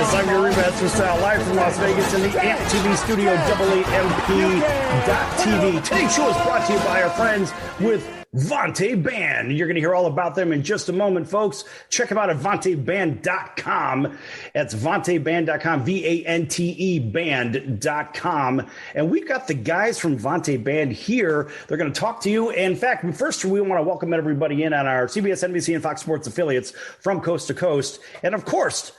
Vegas. I'm your Ringmaster Sal, live from Las Vegas in the AMP TV studio, AAMP.TV. Today's show is brought to you by our friends with VANTE Band. You're going to hear all about them in just a moment, folks. Check them out at VANTEBand.com. That's VANTEBand.com, VANTE Band.com. And we've got the guys from VANTE Band here. They're going to talk to you. In fact, first, we want to welcome everybody in on our CBS, NBC, and Fox Sports affiliates from coast to coast. And of course,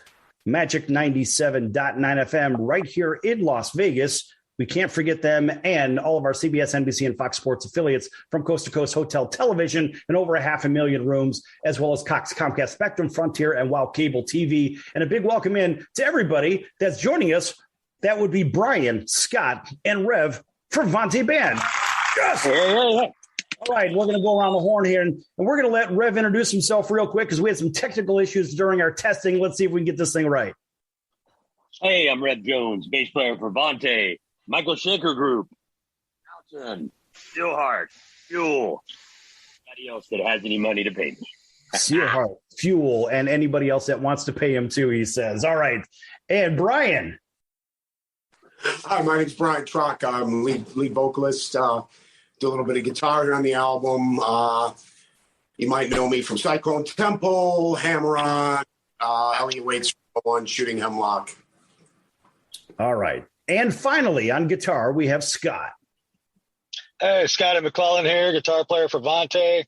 Magic 97.9 FM right here in Las Vegas. We can't forget them and all of our CBS, NBC, and Fox Sports affiliates from coast to coast hotel television and over 500,000 rooms, as well as Cox, Comcast, Spectrum, Frontier, and WOW Cable TV. And a big welcome in to everybody that's joining us. That would be Brian, Scott, and Rev from VANTE Band. Yes! All right, we're going to go around the horn here, and we're going to let Rev introduce himself real quick because we had some technical issues during our testing. Let's see if we can get this thing right. Hey, I'm Rev Jones, bass player for VANTE. Michael Shaker Group, Alton, Steelheart, Fuel, anybody else that has any money to pay me. Steelheart, Fuel, and anybody else that wants to pay him too, he says. All right. And Brian. Hi, my name's Brian Troch. I'm lead vocalist. Do a little bit of guitar here on the album. You might know me from Cyclone Temple, Hammer On, Elliot Waite's One, Shooting Hemlock. All right. And finally, on guitar, we have Scott. Hey, Scotty McClellan here, guitar player for VANTE.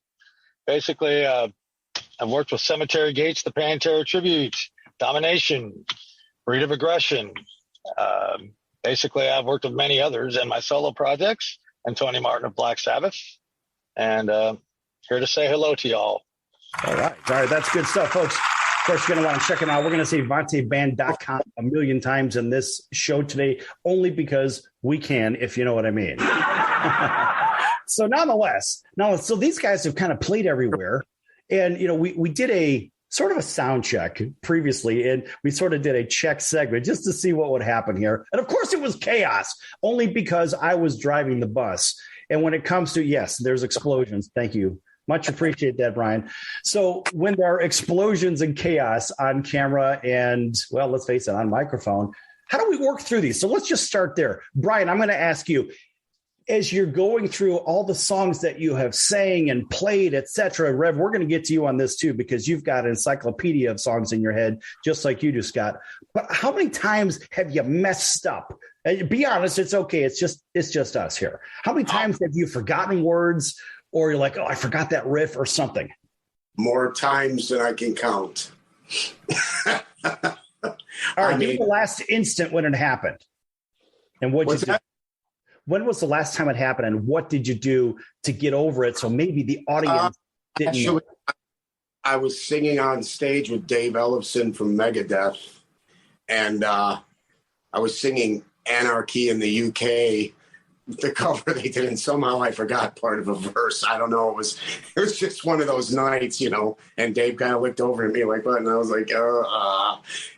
Basically, I've worked with Cemetery Gates, the Pantera Tribute, Domination, Breed of Aggression. Basically, I've worked with many others in my solo projects, and Tony Martin of Black Sabbath. And here to say hello to y'all. All right. That's good stuff, folks. Of course, you're going to want to check them out. We're going to say VANTEBand.com a million times in this show today, only because we can, if you know what I mean. So so these guys have kind of played everywhere. And, you know, we did a sort of a sound check previously, and we sort of did a check segment just to see what would happen here. And, of course, it was chaos, only because I was driving the bus. And when it comes to, yes, there's explosions. Thank you. Much appreciate that, Brian. So when there are explosions and chaos on camera and, well, let's face it, on microphone, how do we work through these? So let's just start there. Brian, I'm going to ask you, as you're going through all the songs that you have sang and played, et cetera, Rev, we're going to get to you on this too, because you've got an encyclopedia of songs in your head, just like you do, Scott. But how many times have you messed up? Be honest, it's okay. It's just us here. How many times have you forgotten words? Or you're like, oh, I forgot that riff or something? More times than I can count. All right, give me the last instant when it happened. And what did you do? When was the last time it happened, and what did you do to get over it so maybe the audience didn't know? I was singing on stage with Dave Ellefson from Megadeth, and I was singing Anarchy in the UK, the cover they did, and somehow I forgot part of a verse. I don't know. It was just one of those nights, you know, and Dave kind of looked over at me like, what? And I was like,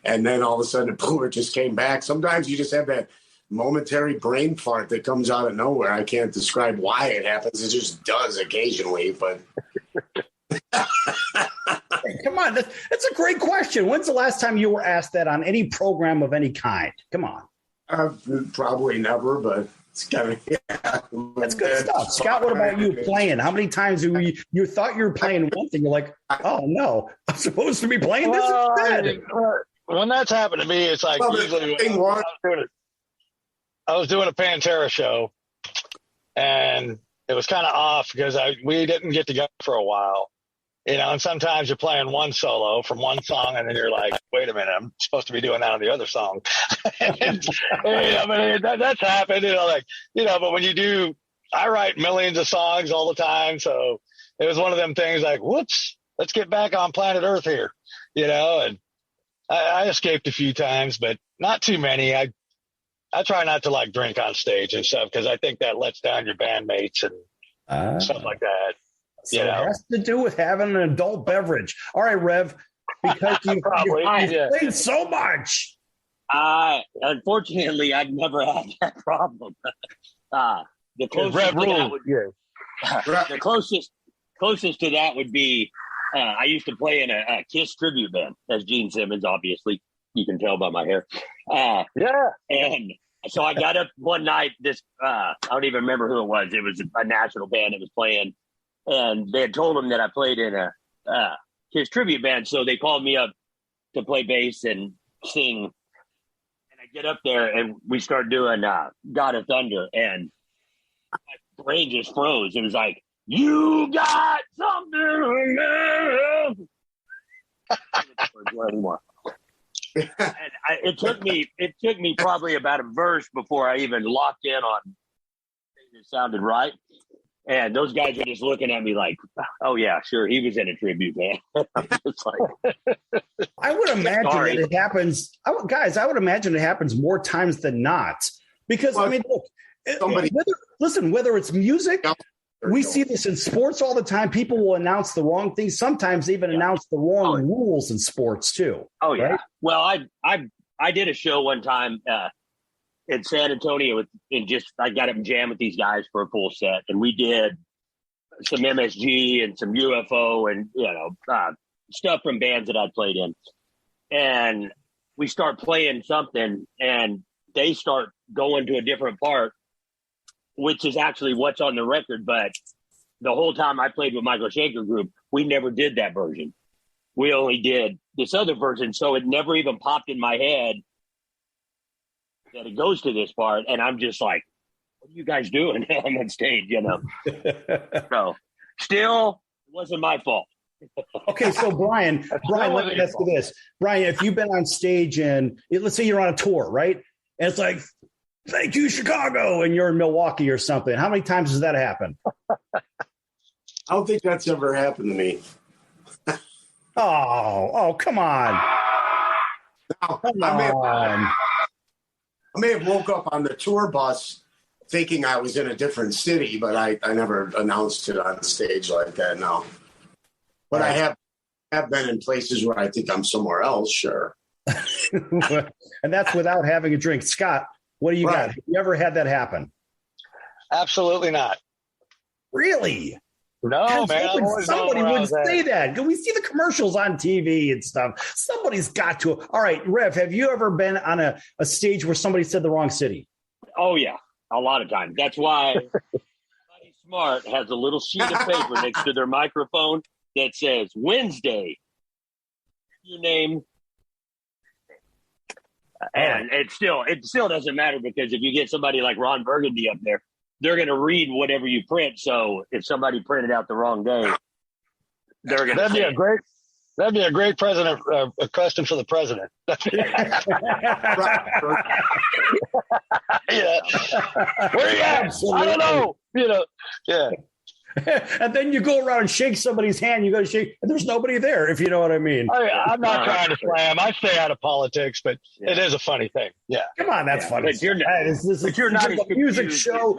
and then all of a sudden, it just came back. Sometimes you just have that momentary brain fart that comes out of nowhere. I can't describe why it happens. It just does occasionally, but. Hey, come on. That's a great question. When's the last time you were asked that on any program of any kind? Come on. Probably never, but. That's good stuff. Scott, what about you playing? How many times you thought you were playing one thing? You're like, oh, no, I'm supposed to be playing this instead. When that's happened to me, it's like usually I was doing a Pantera show, and it was kind of off because we didn't get together for a while. You know, and sometimes you're playing one solo from one song, and then you're like, wait a minute, I'm supposed to be doing that on the other song. That's happened, but when you do, I write millions of songs all the time. So it was one of them things like, whoops, let's get back on planet Earth here, and I escaped a few times, but not too many. I try not to drink on stage and stuff, because I think that lets down your bandmates and stuff like that. So it has to do with having an adult beverage. All right, Rev, because you played so much. Unfortunately, I've never had that problem. The closest to that would be I used to play in a Kiss tribute band as Gene Simmons, obviously. You can tell by my hair. Yeah. And so I got up one night, I don't even remember who it was. It was a national band that was playing. And they had told him that I played in his tribute band. So they called me up to play bass and sing. And I get up there and we start doing God of Thunder. And my brain just froze. It was like, you got something. Anymore. And it took me probably about a verse before I even locked in on it sounded right. And those guys were just looking at me like, oh yeah, sure, he was in a tribute band. I'm just like, I would imagine that it happens. I would imagine it happens more times than not. Because I mean, look, whether it's music, we see this in sports all the time. People will announce the wrong things. Sometimes even announce the wrong rules in sports too. Oh yeah. Right? Well, I did a show one time in San Antonio I got up and jammed with these guys for a full set, and we did some MSG and some UFO and stuff from bands that I'd played in. And we start playing something, and they start going to a different part, which is actually what's on the record. But the whole time I played with Michael Schenker Group, we never did that version. We only did this other version. So it never even popped in my head that it goes to this part. And I'm just like, what are you guys doing on stage, So still, it wasn't my fault. Okay, so Brian, let me ask you this. Brian, if you've been on stage and let's say you're on a tour, right? And it's like, thank you, Chicago, and you're in Milwaukee or something. How many times does that happen? I don't think that's ever happened to me. Oh, come on. Now, I may have woke up on the tour bus thinking I was in a different city, but I never announced it on stage like that, no. But I have been in places where I think I'm somewhere else, sure. And that's without having a drink. Scott, what do you got? Have you ever had that happen? Absolutely not. Really? No, man. Somebody would say that. We see the commercials on TV and stuff. Somebody's got to. All right, Rev, have you ever been on a stage where somebody said the wrong city? Oh, yeah. A lot of times. That's why somebody smart has a little sheet of paper next to their microphone that says, Wednesday, your name. And it still doesn't matter, because if you get somebody like Ron Burgundy up there, they're going to read whatever you print. So if somebody printed out the wrong day, they're going to. That'd be a great president question for the president. Yeah. Where you at? Absolutely. I don't know. Yeah. And then you go around and shake somebody's hand. You go to shake, and there's nobody there, if you know what I mean. I'm not trying to slam. I stay out of politics, but it is a funny thing. Yeah. Come on, that's funny. But you're not a music show.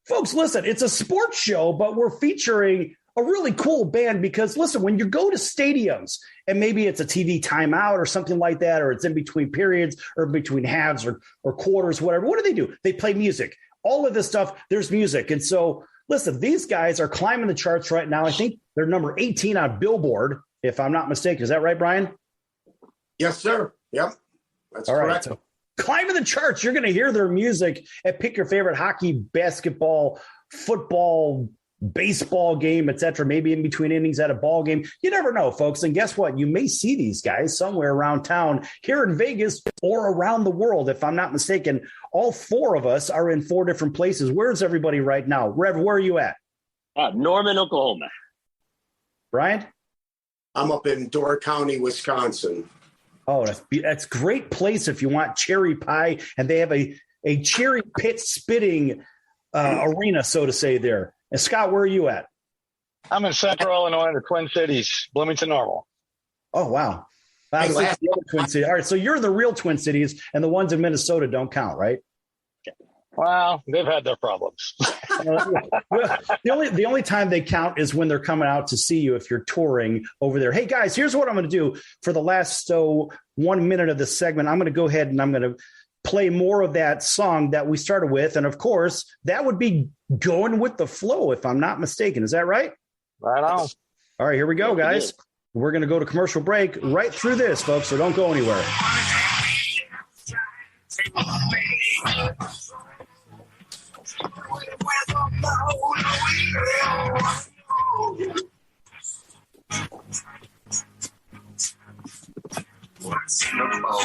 Folks, listen, it's a sports show, but we're featuring a really cool band because, listen, when you go to stadiums and maybe it's a TV timeout or something like that, or it's in between periods or between halves or quarters, whatever, what do? They play music. All of this stuff, there's music. And so, listen, these guys are climbing the charts right now. I think they're number 18 on Billboard, if I'm not mistaken. Is that right, Brian? Yes, sir. Yep. That's all correct. Right, so climbing the charts. You're going to hear their music and pick your favorite hockey, basketball, football, baseball game, etc. Maybe in between innings at a ball game. You never know, folks. And guess what? You may see these guys somewhere around town here in Vegas or around the world. If I'm not mistaken, all four of us are in 4 different places. Where's everybody right now? Rev, where are you at? Norman, Oklahoma. Brian? I'm up in Door County, Wisconsin. Oh, that's great place if you want cherry pie. And they have a cherry pit spitting arena, so to say, there. And Scott, where are you at? I'm in Central Illinois, in the Twin Cities, Bloomington Normal. Oh, wow. The other Twin Cities. All right, so you're the real Twin Cities, and the ones in Minnesota don't count, right? Well, they've had their problems. The only time they count is when they're coming out to see you if you're touring over there. Hey, guys, here's what I'm going to do for the last 1 minute of this segment. I'm going to go ahead and I'm going to play more of that song that we started with. And, of course, that would be Going with the Flow, if I'm not mistaken. Is that right? Right on. All right, here we go, guys. We're going to go to commercial break right through this, folks, so don't go anywhere. What's in the bowl?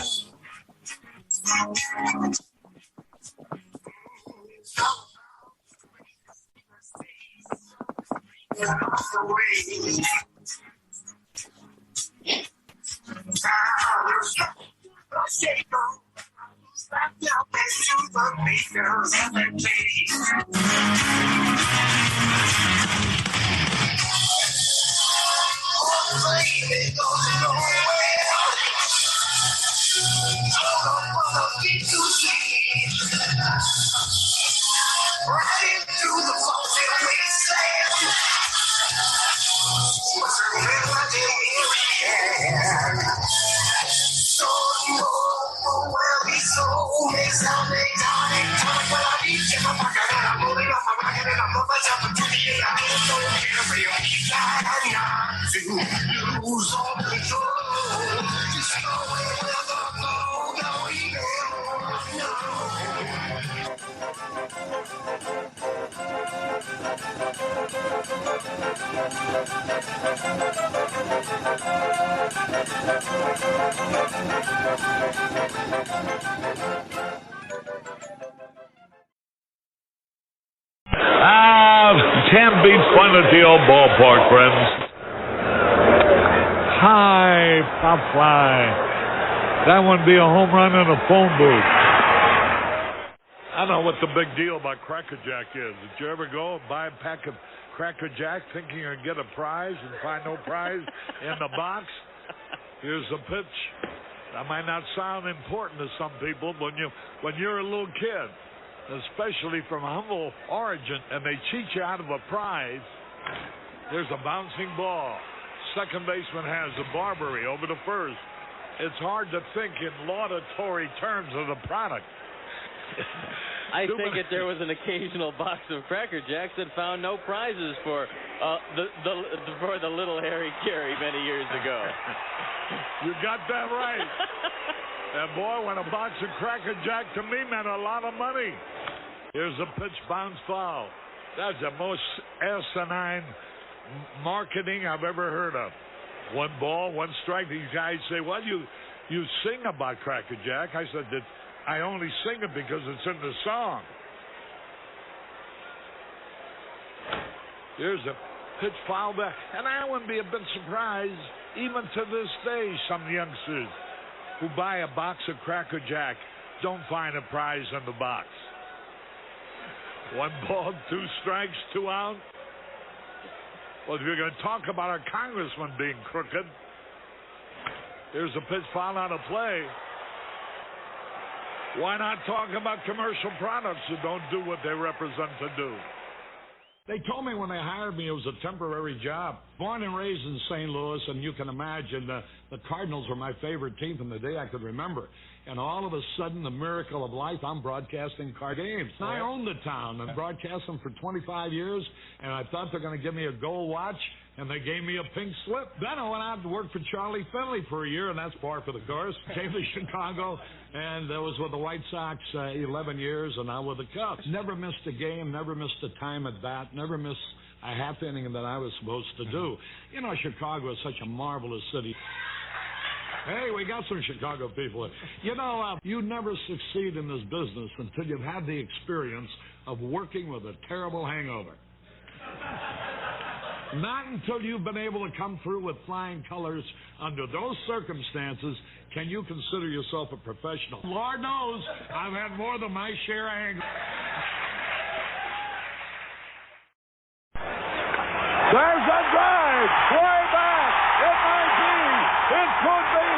Can't beat fun at the old ballpark, friends. Hi, pop fly. That would be a home run in a phone booth. I don't know what the big deal about Cracker Jack is. Did you ever go and buy a pack of Cracker Jack thinking you're going to get a prize and find no prize in the box? Here's the pitch. That might not sound important to some people, but when you're a little kid, especially from humble origin, and they cheat you out of a prize. There's a bouncing ball. Second baseman has the Barbary over the first. It's hard to think in laudatory terms of the product. I think if there was an occasional box of Cracker Jacks that found no prizes for the little Harry Carey many years ago. You got that right. And boy, when a box of Cracker Jack to me meant a lot of money. Here's a pitch, bounce foul. That's the most asinine marketing I've ever heard of. 1 ball, 1 strike. These guys say, well, you sing about Cracker Jack. I said that I only sing it because it's in the song. Here's a pitch foul back. And I wouldn't be a bit surprised, even to this day, some youngsters who buy a box of Cracker Jack don't find a prize in the box. 1 ball, 2 strikes, 2 out. Well, if you're going to talk about our congressman being crooked, here's a pitch foul out of play. Why not talk about commercial products that don't do what they represent to do? They told me when they hired me it was a temporary job. Born and raised in St. Louis, and you can imagine the Cardinals were my favorite team from the day I could remember. And all of a sudden, the miracle of life, I'm broadcasting Card games. I own the town and broadcast them for 25 years, and I thought they're going to give me a gold watch, and they gave me a pink slip. Then I went out to work for Charlie Finley for a year, and that's par for the course. Came to Chicago, and I was with the White Sox 11 years, and now with the Cubs. Never missed a game, never missed a time at bat, never missed a half inning that I was supposed to do. You know, Chicago is such a marvelous city. Hey, we got some Chicago people. You know, you never succeed in this business until you've had the experience of working with a terrible hangover. Not until you've been able to come through with flying colors under those circumstances can you consider yourself a professional. Lord knows, I've had more than my share of hangovers. There's a drive, way back, it might be, it could be,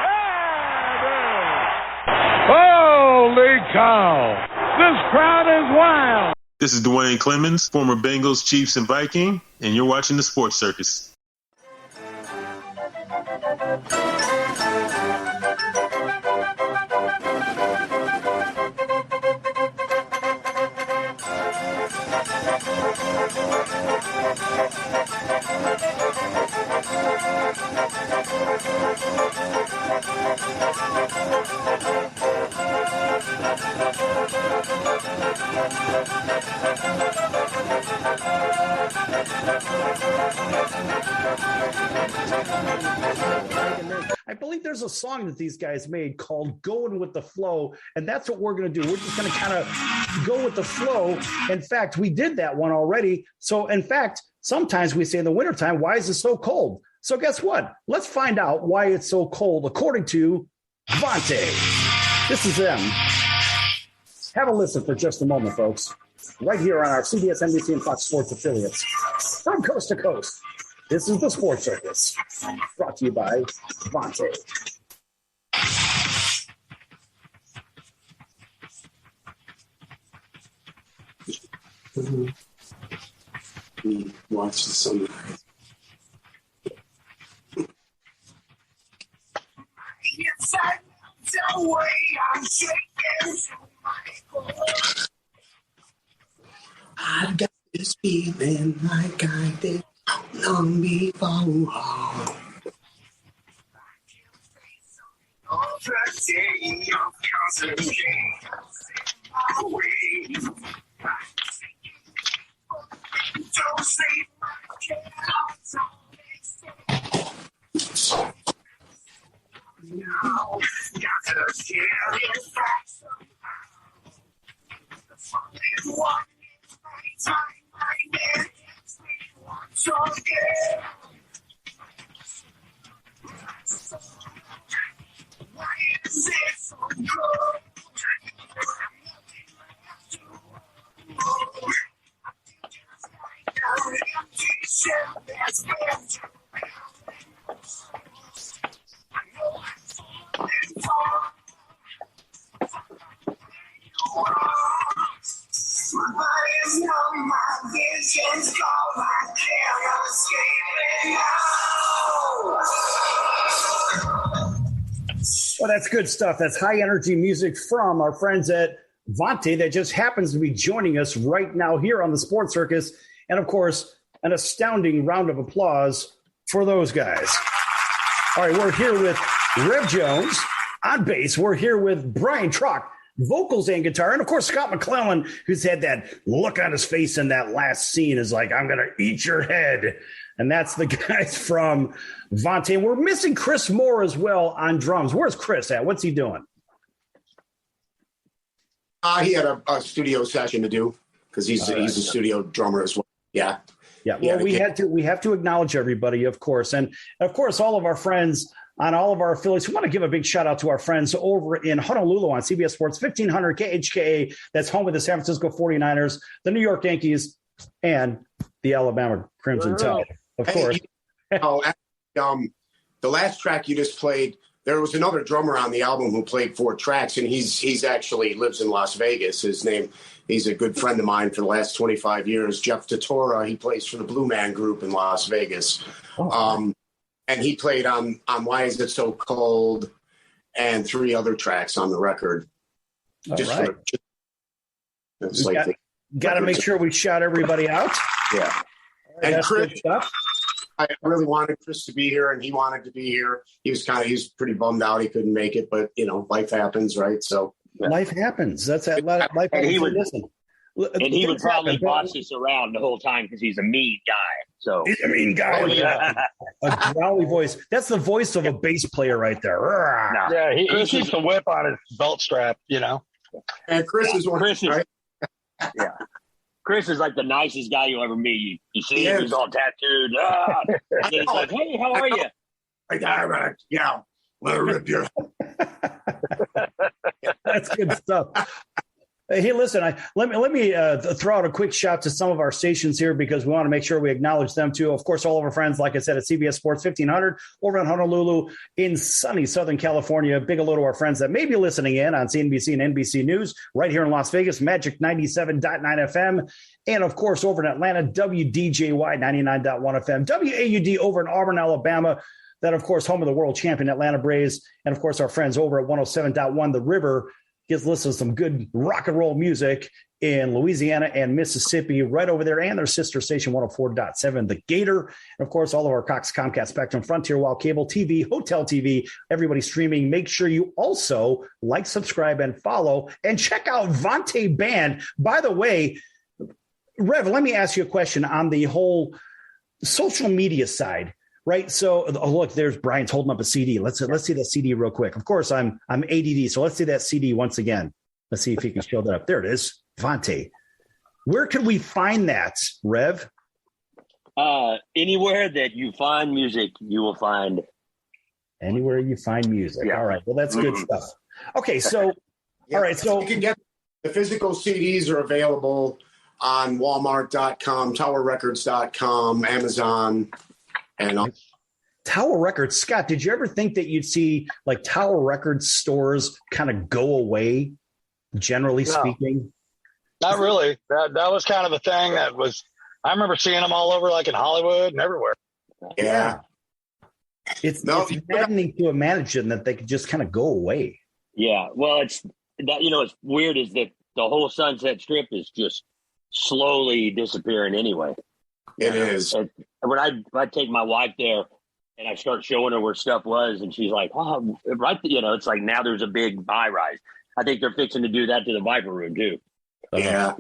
and it is. Holy cow, this crowd is wild. This is Dwayne Clemens, former Bengals, Chiefs, and Viking, and you're watching the Sports Circus. I believe there's a song that these guys made called Going with the Flow, and that's what we're going to do. We're just going to kind of go with the flow. In fact, we did that one already. So, in fact, sometimes we say in the wintertime, why is it so cold? So guess what? Let's find out why it's so cold according to VANTE. This is them. Have a listen for just a moment, folks. Right here on our CBS, NBC, and Fox Sports affiliates. From coast to coast, this is the Sports Circus, brought to you by VANTE. Watch the sunrise. The way I'm shaking I've got this feeling like I did long before. Don't say now, got to share it back somehow. The fun is one is my time, my man gets me once again. Why is it so good? Empty shell that's been Well, that's good stuff. That's high energy music from our friends at VANTE that just happens to be joining us right now here on the Sports Circus. And of course, an astounding round of applause for those guys. All right, we're here with Rev Jones on bass. We're here with Brian Troch, vocals and guitar. And of course, Scott McClellan, who's had that look on his face in that last scene, is like, I'm going to eat your head. And that's the guys from VANTE. And we're missing Chris Moore as well on drums. Where's Chris at? What's he doing? He had a studio session to do because he's a studio drummer as well. Yeah. Yeah. Well, we have to acknowledge everybody, of course. And of course, all of our friends on all of our affiliates. We want to give a big shout out to our friends over in Honolulu on CBS Sports 1500 KHKA. That's home of the San Francisco 49ers, the New York Yankees, and the Alabama Crimson Tide, of course. The last track you just played, there was another drummer on the album who played 4 tracks, and he's actually lives in Las Vegas. He's a good friend of mine for the last 25 years. Jeff Tatora, he plays for the Blue Man Group in Las Vegas. And he played on Why Is It So Cold and 3 other tracks on the record. Got to make sure we shout everybody out. Yeah. And Chris, I really wanted Chris to be here, and he wanted to be here. He was pretty bummed out he couldn't make it, but life happens, right? So life happens. That's that. Life and happens. He would probably boss us around the whole time because he's a mean guy. So he's a mean guy. Oh, yeah. A growly voice. That's the voice of a bass player right there. Yeah, he keeps the whip on his belt strap, And Chris is one. Right? Yeah. Chris is like the nicest guy you'll ever meet. You see him, he's all tattooed. And he's like, hey, how are you? Let her rip your. That's good stuff. Hey, listen, let me throw out a quick shout to some of our stations here because we want to make sure we acknowledge them too. Of course, all of our friends, like I said, at CBS Sports 1500 over in Honolulu in sunny Southern California. Big hello to our friends that may be listening in on CNBC and NBC News right here in Las Vegas, Magic 97.9 FM. And, of course, over in Atlanta, WDJY 99.1 FM, WAUD over in Auburn, Alabama. That, of course, home of the world champion Atlanta Braves. And, of course, our friends over at 107.1 The River. Gives listen to some good rock and roll music in Louisiana and Mississippi, right over there, and their sister station 104.7, The Gator. And of course, all of our Cox, Comcast, Spectrum, Frontier, Wild Cable TV, Hotel TV, everybody streaming. Make sure you also like, subscribe, and follow, and check out VANTE Band. By the way, Rev, let me ask you a question on the whole social media side. Right. So, look, there's Brian's holding up a CD. Let's see that CD real quick. Of course, I'm ADD. So let's see that CD once again. Let's see if he can show that up. There it is. VANTE. Where can we find that, Rev? Anywhere that you find music, you will find. Anywhere you find music. Yeah. All right. Well, that's good stuff. Okay. So, Yeah, all right. So you can get the physical CDs are available on Walmart.com, TowerRecords.com, Amazon. And Tower Records, Scott, did you ever think that you'd see like Tower Records stores kind of go away, generally speaking? Not really. That was kind of a thing that was, I remember seeing them all over, like in Hollywood and everywhere. yeah. It's maddening to imagine that they could just kind of go away. Yeah. Well, it's that, it's weird is that the whole Sunset Strip is just slowly disappearing anyway. It is. And when I take my wife there and I start showing her where stuff was, and she's like, "Oh, right." It's like now there's a big buy rise. I think they're fixing to do that to the Viper Room too. Yeah.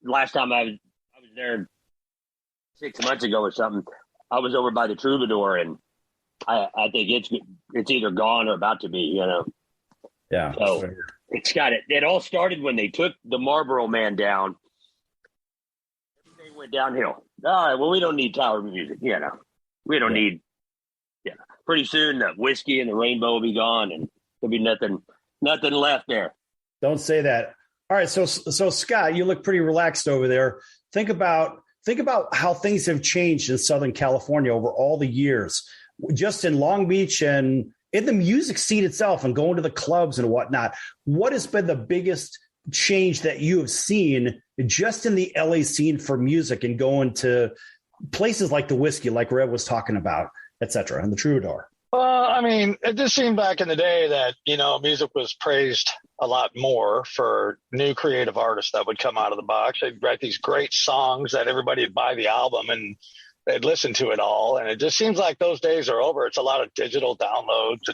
Last time I was there 6 months ago or something. I was over by the Troubadour, and I think it's either gone or about to be. Yeah. So it's got it. It all started when they took the Marlboro Man down. Went downhill. All right, well, we don't need Tower music, we don't need. Pretty soon the whiskey and the rainbow will be gone, and there'll be nothing left there. Don't say that. All right, so Scott, you look pretty relaxed over there. Think about how things have changed in Southern California over all the years, just in Long Beach and in the music scene itself, and going to the clubs and whatnot. What has been the biggest change that you have seen just in the LA scene for music, and going to places like the Whiskey, like Rev was talking about, et cetera, and the Troubadour? I mean, it just seemed back in the day that, music was praised a lot more for new creative artists that would come out of the box. They'd write these great songs that everybody would buy the album and they'd listen to it all. And it just seems like those days are over. It's a lot of digital downloads.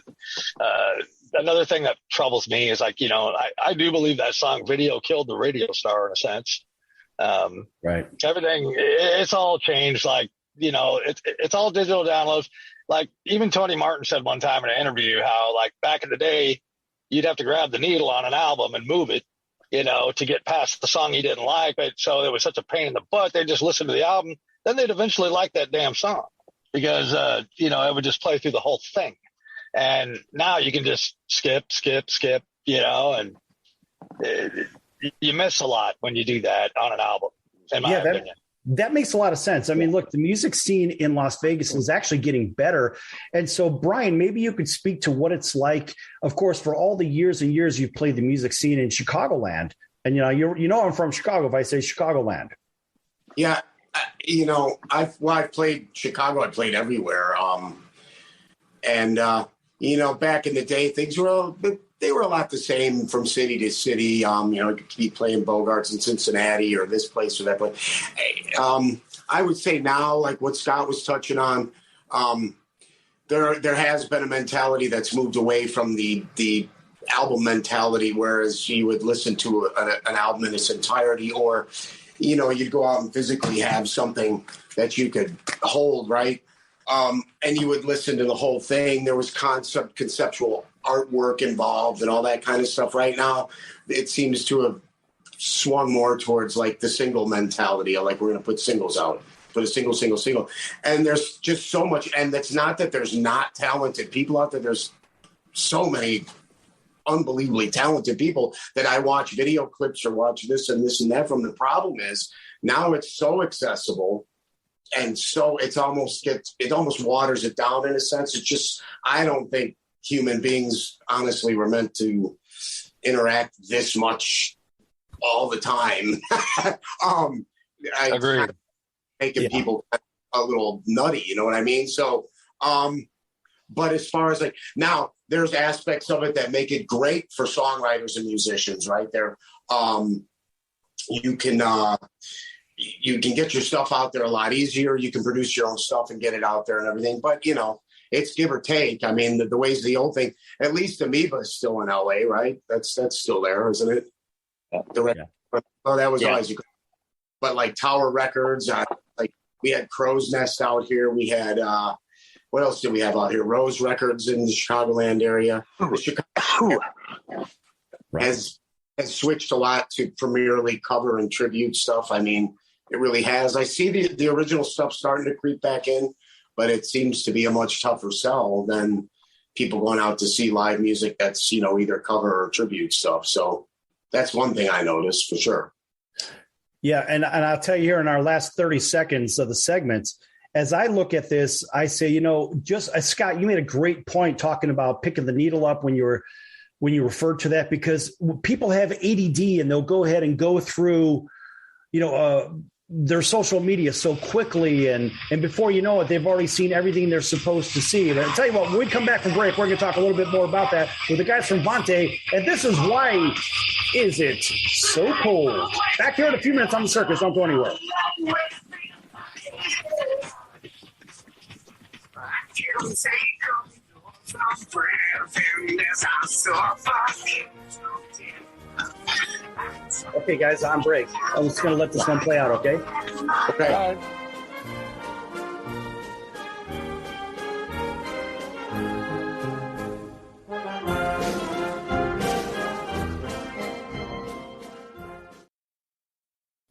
Another thing that troubles me is I do believe that song Video killed the radio star in a sense. Right. Everything, it's all changed. Like, it's all digital downloads. Like even Tony Martin said one time in an interview how like back in the day, you'd have to grab the needle on an album and move it, to get past the song you didn't like. But so it was such a pain in the butt. They'd just listen to the album. Then they'd eventually like that damn song because, it would just play through the whole thing. And now you can just skip, and you miss a lot when you do that on an album, in my opinion. That makes a lot of sense. I mean, look, the music scene in Las Vegas is actually getting better. And so, Brian, maybe you could speak to what it's like, of course, for all the years and years you've played the music scene in Chicagoland. And, I'm from Chicago if I say Chicagoland. Yeah. I've played Chicago. I played everywhere. Back in the day, things were a lot the same from city to city. You could keep playing Bogarts in Cincinnati or this place or that place. I would say now, like what Scott was touching on, there has been a mentality that's moved away from the album mentality, whereas you would listen to an album in its entirety, or you'd go out and physically have something that you could hold, right? And you would listen to the whole thing. There was conceptual artwork involved and all that kind of stuff. Right now, it seems to have swung more towards like the single mentality of like, we're going to put singles out, put a single. And there's just so much. And that's not that there's not talented people out there. There's so many unbelievably talented people that I watch video clips or watch this and that from. The problem is now it's so accessible. And so it almost waters it down in a sense. It's just, I don't think human beings honestly were meant to interact this much all the time. I agree. Making people a little nutty, you know what I mean? So, but as far as like now, there's aspects of it that make it great for songwriters and musicians, right? They're You can get your stuff out there a lot easier. You can produce your own stuff and get it out there and everything. But, you know, it's give or take. I mean, the ways the old thing, at least Amoeba is still in LA, right? That's still there, isn't it? Oh, that was always, but like Tower Records, like we had Crow's Nest out here. We had, what else did we have out here? Rose Records in the Chicagoland area. Chicago has switched a lot to Premier League cover and tribute stuff. I mean, it really has. I see the original stuff starting to creep back in, but it seems to be a much tougher sell than people going out to see live music that's, you know, either cover or tribute stuff. So that's one thing I noticed for sure. Yeah, and I'll tell you here in our last 30 seconds of the segments, as I look at this, I say, you know, just Scott, you made a great point talking about picking the needle up when you referred to that, because people have ADD and they'll go ahead and go through, you know, their social media so quickly, and before you know it, they've already seen everything they're supposed to see. And I'll tell you what, when we come back from break, we're going to talk a little bit more about that with the guys from VANTE, and this is Why Is It So Cold? Back here in a few minutes on The Circus. Don't go anywhere. Okay, guys, on break. I'm just going to let this one play out, okay? Okay.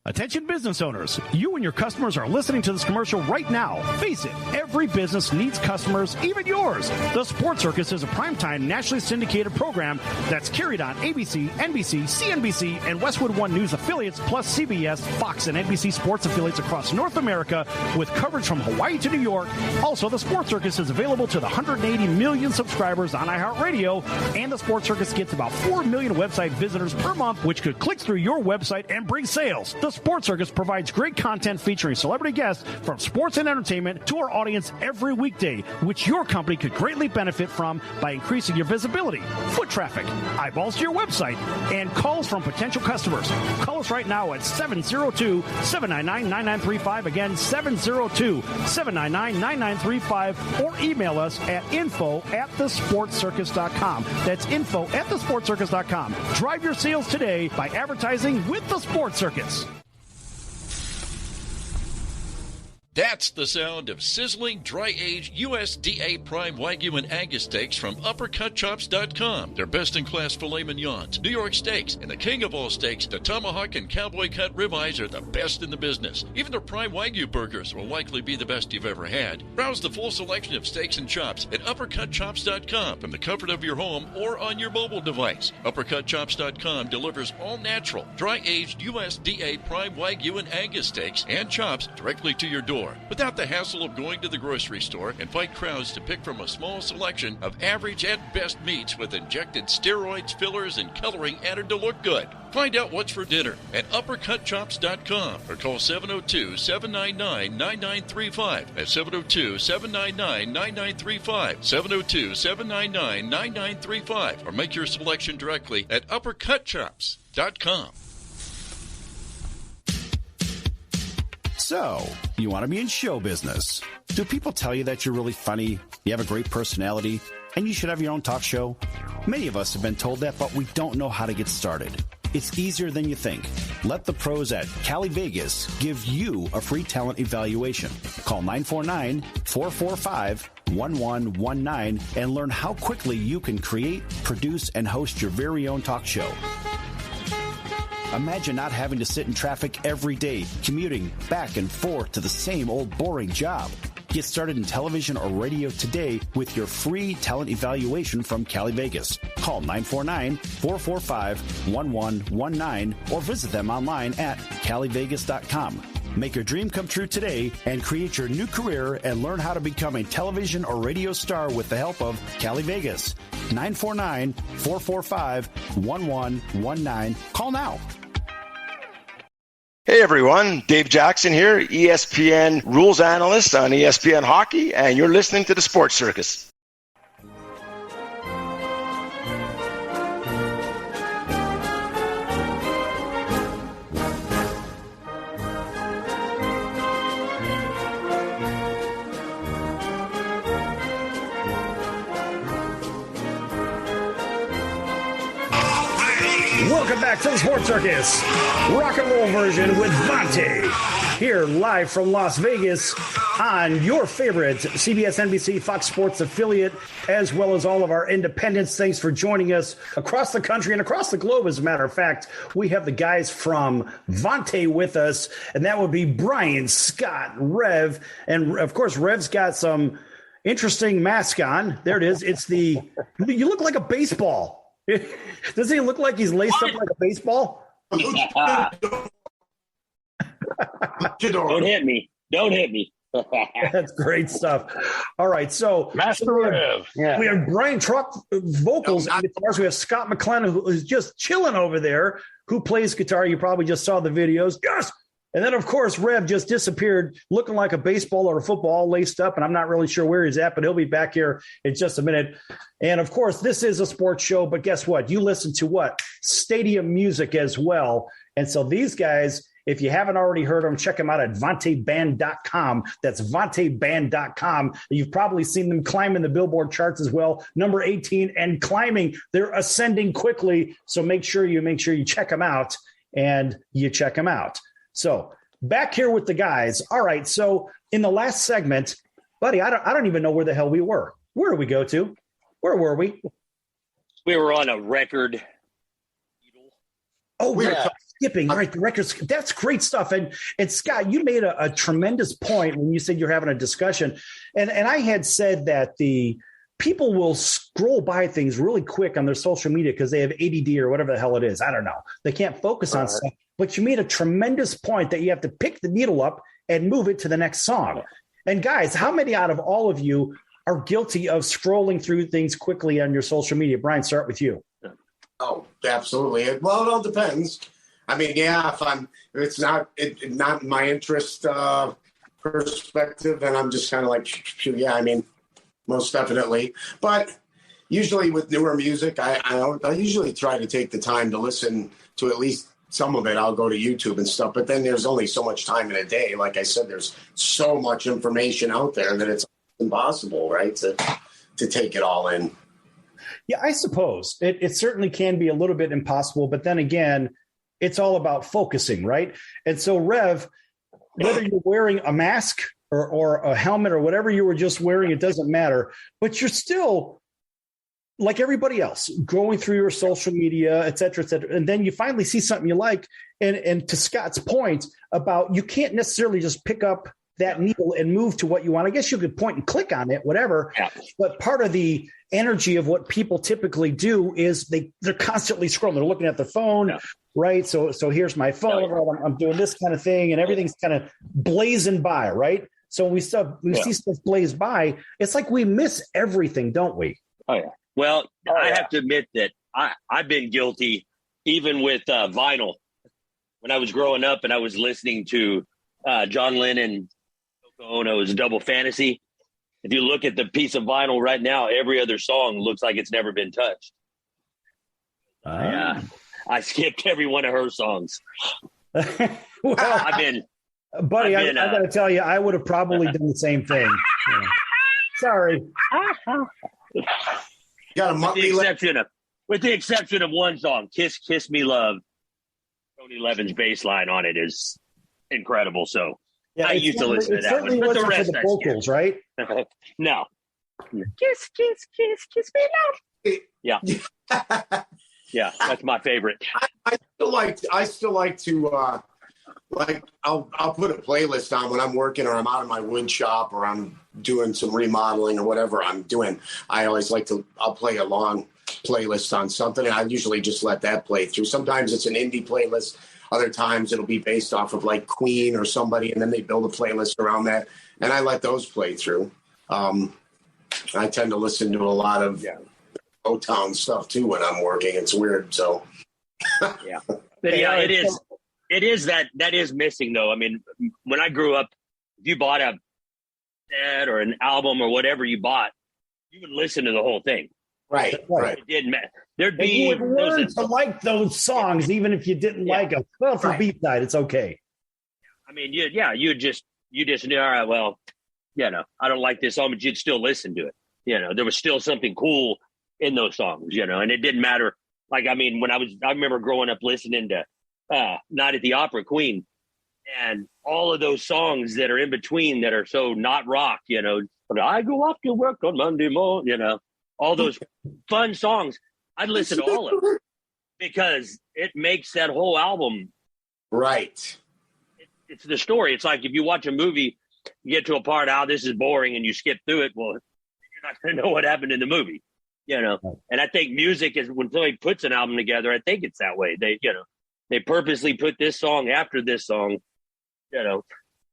Attention business owners, you and your customers are listening to this commercial right now. Face it, every business needs customers, even yours. The Sports Circus is a primetime nationally syndicated program that's carried on ABC, NBC, CNBC, and Westwood One News affiliates, plus CBS, Fox, and NBC sports affiliates across North America, with coverage from Hawaii to New York. Also, the Sports Circus is available to the 180 million subscribers on iHeartRadio, and the Sports Circus gets about 4 million website visitors per month, which could click through your website and bring sales. The Sports Circus provides great content featuring celebrity guests from sports and entertainment to our audience every weekday, which your company could greatly benefit from by increasing your visibility, foot traffic, eyeballs to your website, and calls from potential customers. Call us right now at 702-799-9935. Again, 702-799-9935, or email us at info@thesportscircus.com. That's info@thesportscircus.com. Drive your sales today by advertising with the Sports Circus. That's the sound of sizzling, dry-aged USDA prime Wagyu and Angus steaks from UpperCutChops.com. Their best-in-class filet mignons, New York steaks, and the king of all steaks, the tomahawk and cowboy cut ribeyes, are the best in the business. Even their prime Wagyu burgers will likely be the best you've ever had. Browse the full selection of steaks and chops at UpperCutChops.com from the comfort of your home or on your mobile device. UpperCutChops.com delivers all-natural, dry-aged USDA prime Wagyu and Angus steaks and chops directly to your door, without the hassle of going to the grocery store and fight crowds to pick from a small selection of average at best meats with injected steroids, fillers, and coloring added to look good. Find out what's for dinner at UpperCutChops.com or call 702-799-9935. That's 702-799-9935. 702-799-9935. Or make your selection directly at UpperCutChops.com. So, you want to be in show business. Do people tell you that you're really funny, you have a great personality, and you should have your own talk show? Many of us have been told that, but we don't know how to get started. It's easier than you think. Let the pros at Cali Vegas give you a free talent evaluation. Call 949-445-1119 and learn how quickly you can create, produce, and host your very own talk show. Imagine not having to sit in traffic every day, commuting back and forth to the same old boring job. Get started in television or radio today with your free talent evaluation from Cali Vegas. Call 949-445-1119 or visit them online at calivegas.com. Make your dream come true today and create your new career and learn how to become a television or radio star with the help of Cali Vegas. 949-445-1119. Call now. Hey everyone, Dave Jackson here, ESPN rules analyst on ESPN Hockey, and you're listening to the Sports Circus. Welcome back to the Sports Circus, rock and roll version with VANTE, here live from Las Vegas on your favorite CBS, NBC, Fox Sports affiliate, as well as all of our independents. Thanks for joining us across the country and across the globe. As a matter of fact, we have the guys from VANTE with us, and that would be Brian, Scott, Rev, and of course, Rev's got some interesting mask on. There it is. You look like a baseball. Does he look like he's laced up like a baseball? Don't hit me. Don't hit me. That's great stuff. All right, so Master Rev. We have Brian Troch vocals and guitars. We have Scott McLennan, who is just chilling over there, who plays guitar. You probably just saw the videos. Yes. And then, of course, Rev just disappeared looking like a baseball or a football all laced up, and I'm not really sure where he's at, but he'll be back here in just a minute. And, of course, this is a sports show, but guess what? You listen to what? Stadium music as well. And so these guys, if you haven't already heard them, check them out at VanteBand.com. That's VanteBand.com. You've probably seen them climbing the Billboard charts as well, number 18 and climbing. They're ascending quickly, so make sure you check them out, and you check them out. So back here with the guys. All right. So in the last segment, buddy, I don't even know where the hell we were. Where did we go to? Where were we? We were on a record. Oh, we're skipping. All right. The records. That's great stuff. And Scott, you made a tremendous point when you said you're having a discussion. And I had said that the people will scroll by things really quick on their social media because they have ADD or whatever the hell it is. I don't know. They can't focus on stuff. But you made a tremendous point that you have to pick the needle up and move it to the next song. And guys, how many out of all of you are guilty of scrolling through things quickly on your social media? Brian, start with you. Oh, absolutely. Well, it all depends. I mean, yeah, if it's not my interest perspective, then I'm just kind of like, yeah, I mean, most definitely. But usually with newer music, I usually try to take the time to listen to at least some of it. I'll go to YouTube and stuff, but then there's only so much time in a day. Like I said, there's so much information out there that it's impossible, right, to take it all in. Yeah, I suppose it certainly can be a little bit impossible, but then again, it's all about focusing, right? And so, Rev, whether you're wearing a mask or a helmet or whatever you were just wearing, it doesn't matter, but you're still like everybody else, going through your social media, et cetera, and then you finally see something you like. And to Scott's point about you can't necessarily just pick up that needle and move to what you want. I guess you could point and click on it, whatever. Yeah. But part of the energy of what people typically do is they're constantly scrolling. They're looking at their phone, right? So here's my phone. I'm doing this kind of thing, and everything's kind of blazing by, right? So when we see stuff blaze by, it's like we miss everything, don't we? Oh, yeah. Well, I have to admit that I've been guilty even with vinyl. When I was growing up and I was listening to John Lennon, Yoko Ono's Double Fantasy, if you look at the piece of vinyl right now, every other song looks like it's never been touched. I skipped every one of her songs. Well, I got to tell you, I would have probably done the same thing. Yeah. Sorry. With the exception of one song, Kiss Me Love, Tony Levin's bass line on it is incredible. So yeah, I used to listen to that one. But the rest, the vocals, right? No. Kiss me love. Yeah. Yeah, that's my favorite. I still like to I'll put a playlist on when I'm working or I'm out of my wood shop or I'm doing some remodeling or whatever I'm doing. I always I'll play a long playlist on something, and I usually just let that play through. Sometimes it's an indie playlist. Other times it'll be based off of like Queen or somebody, and then they build a playlist around that, and I let those play through. I tend to listen to a lot of Motown stuff too when I'm working. It's weird. So yeah, it is that is missing though. I mean, when I grew up, if you bought a set or an album or whatever you bought, you would listen to the whole thing. Right. It didn't matter. You would learn to like those songs, even if you didn't like them. Well, for B-side, it's okay. I mean, you just knew, all right, well, I don't like this song, but you'd still listen to it. There was still something cool in those songs, and it didn't matter Like, I mean, I remember growing up listening to Night at the Opera, Queen, and all of those songs that are in between that are so not rock, but I go off to work on Monday morning, all those fun songs. I'd listen to all of them because it makes that whole album. Right. It's the story. It's like if you watch a movie, you get to a part, this is boring, and you skip through it. Well, you're not going to know what happened in the movie, And I think music is, when somebody puts an album together, I think it's that way. They purposely put this song after this song,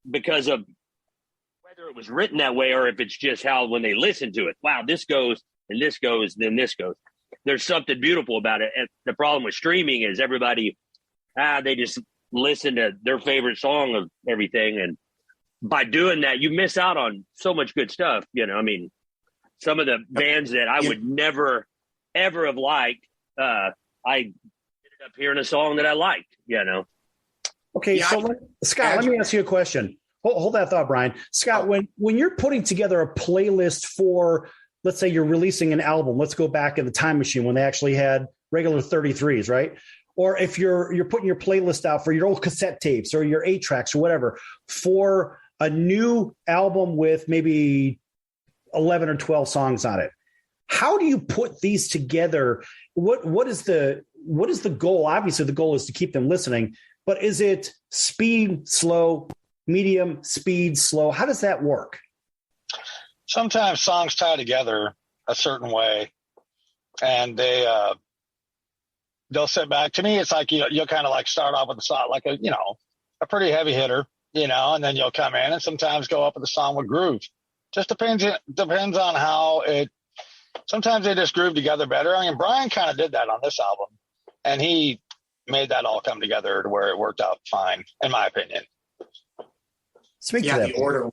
because of whether it was written that way or if it's just how when they listen to it, wow, this goes and this goes, then this goes. There's something beautiful about it. And the problem with streaming is everybody, they just listen to their favorite song of everything. And by doing that, you miss out on so much good stuff. I mean, some of the bands that I would never, ever have liked, I ended up hearing a song that I liked, Okay, so Scott, let me ask you a question. Hold that thought, Brian. Scott, when you're putting together a playlist for, let's say you're releasing an album, let's go back in the time machine when they actually had regular 33s, right? Or if you're putting your playlist out for your old cassette tapes or your 8-tracks or whatever, for a new album with maybe 11 or 12 songs on it, how do you put these together? What is the goal? Obviously, the goal is to keep them listening, but is it speed, slow, medium, speed, slow? How does that work? Sometimes songs tie together a certain way, and they'll sit back. To me, it's like you'll kind of like start off with a song like a pretty heavy hitter, and then you'll come in and sometimes go up with a song with groove. Just depends on how it. Sometimes they just groove together better. I mean, Brian kind of did that on this album, and he made that all come together to where it worked out fine, in my opinion. The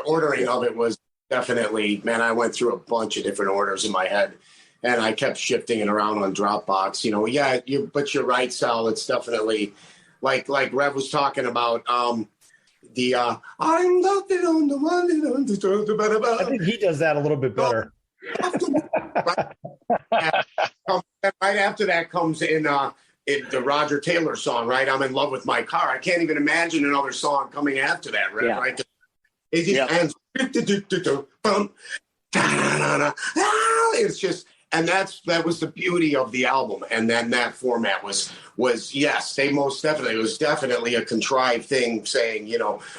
ordering of it was definitely, man, I went through a bunch of different orders in my head, and I kept shifting it around on Dropbox. But you're right, Sal. It's definitely like Rev was talking about. I'm nothing on the one. I think he does that a little bit better. Right after that comes in the Roger Taylor song, right? I'm in love with my car. I can't even imagine another song coming after that, right? Yeah. Right? It just ends. It's just, and that was the beauty of the album. And then that format was yes, they most definitely, it was definitely a contrived thing saying,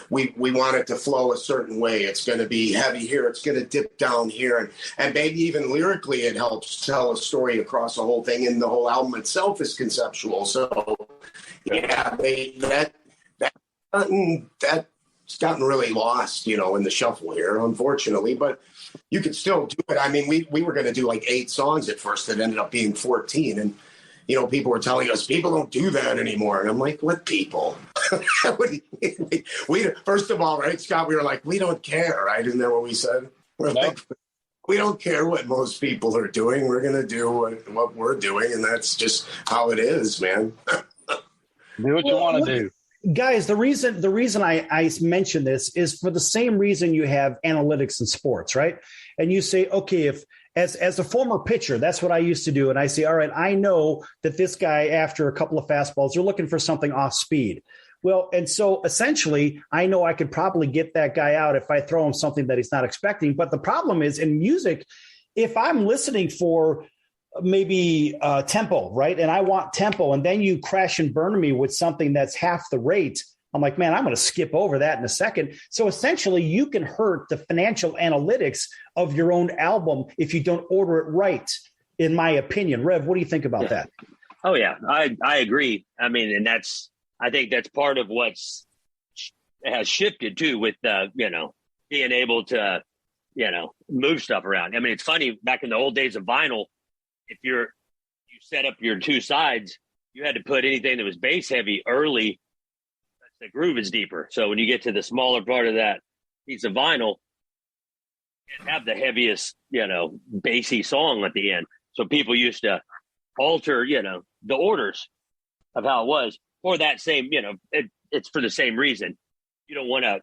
we want it to flow a certain way. It's going to be heavy here. It's going to dip down here. And maybe even lyrically, it helps tell a story across the whole thing. And the whole album itself is conceptual. So yeah, that's gotten really lost, in the shuffle here, unfortunately, but you could still do it. I mean, we were going to do like 8 songs at first that ended up being 14. And, people were telling us people don't do that anymore. And I'm like, what people? we first of all, right, Scott, we were like, we don't care. Right? Isn't that what we said? We're like, we don't care what most people are doing. We're going to do what we're doing. And that's just how it is, man. Do what you want to do. Guys, the reason I mention this is for the same reason you have analytics in sports, right? And you say, okay, if as a former pitcher, that's what I used to do. And I say, all right, I know that this guy, after a couple of fastballs, they're looking for something off speed. Well, and so essentially, I know I could probably get that guy out if I throw him something that he's not expecting. But the problem is in music, if I'm listening for maybe tempo, right? And I want tempo, and then you crash and burn me with something that's half the rate. I'm like, man, I'm going to skip over that in a second. So essentially, you can hurt the financial analytics of your own album if you don't order it right, in my opinion. Rev, what do you think about that? Oh, yeah, I agree. I mean, and I think that's part of has shifted too with, being able to, move stuff around. I mean, it's funny, back in the old days of vinyl, if you set up your 2 sides, you had to put anything that was bass heavy early. The groove is deeper. So when you get to the smaller part of that piece of vinyl, you can't have the heaviest, bassy song at the end. So people used to alter, the orders of how it was for that same, it's for the same reason. You don't want to hurt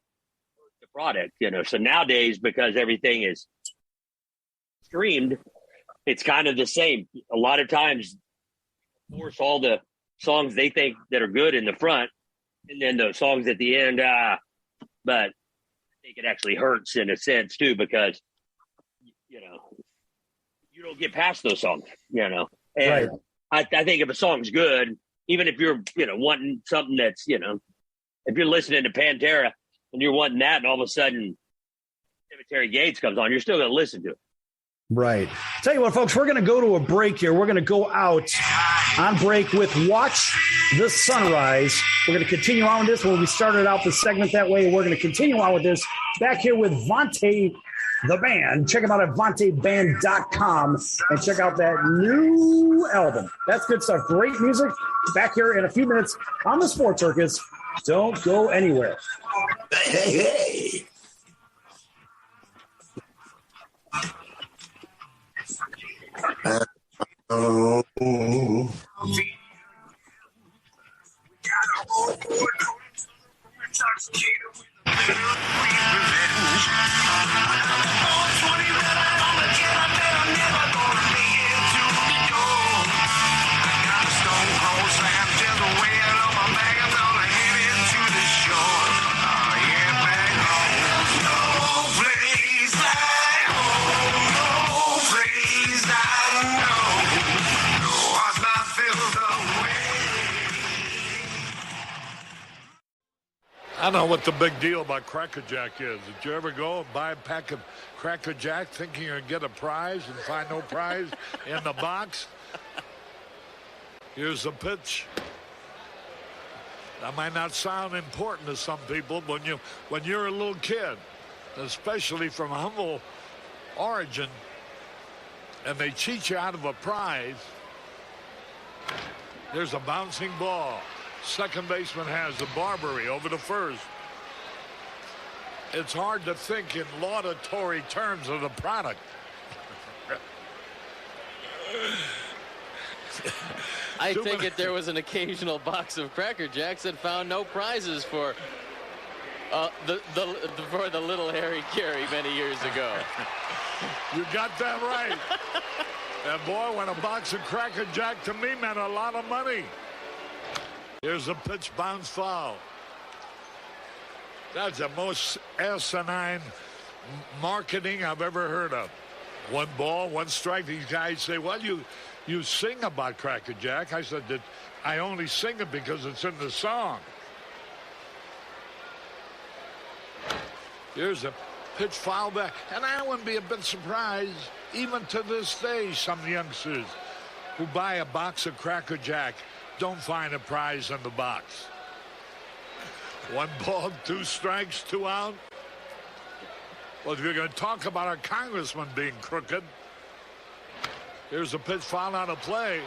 the product, So nowadays, because everything is streamed, it's kind of the same. A lot of times force all the songs they think that are good in the front, and then the songs at the end. But I think it actually hurts in a sense too, because you don't get past those songs. And Right. I think if a song's good, even if you're wanting something that's if you're listening to Pantera and you're wanting that, and all of a sudden Cemetery Gates comes on, you're still going to listen to it. Right. Tell you what, folks, we're going to go to a break here. We're going to go out on break with Watch the Sunrise. We're going to continue on with this when we started out the segment that way. We're going to continue on with this back here with VANTE the Band. Check them out at VANTEBand.com and check out that new album. That's good stuff. Great music. Back here in a few minutes on the Sports Circus. Don't go anywhere. Hey. I know what the big deal about Cracker Jack is. Did you ever go and buy a pack of Cracker Jack thinking you're going to get a prize and find no prize in the box? Here's the pitch. That might not sound important to some people, but when you're a little kid, especially from humble origin, and they cheat you out of a prize, there's a bouncing ball. Second baseman has the Barbary over the first. It's hard to think in laudatory terms of the product. I take it there was an occasional box of Cracker Jacks that found no prizes for the little Harry Carey many years ago. You got that right. And boy, when a box of Cracker Jack to me meant a lot of money. Here's a pitch, bounce foul. That's the most asinine marketing I've ever heard of. One ball, one strike. These guys say, well, you sing about Cracker Jack. I said that I only sing it because it's in the song. Here's a pitch, foul back. And I wouldn't be a bit surprised, even to this day, some youngsters who buy a box of Cracker Jack don't find a prize in the box. One ball, two strikes, 2 out. Well, if you're going to talk about our congressman being crooked, here's a pitch, foul out of play.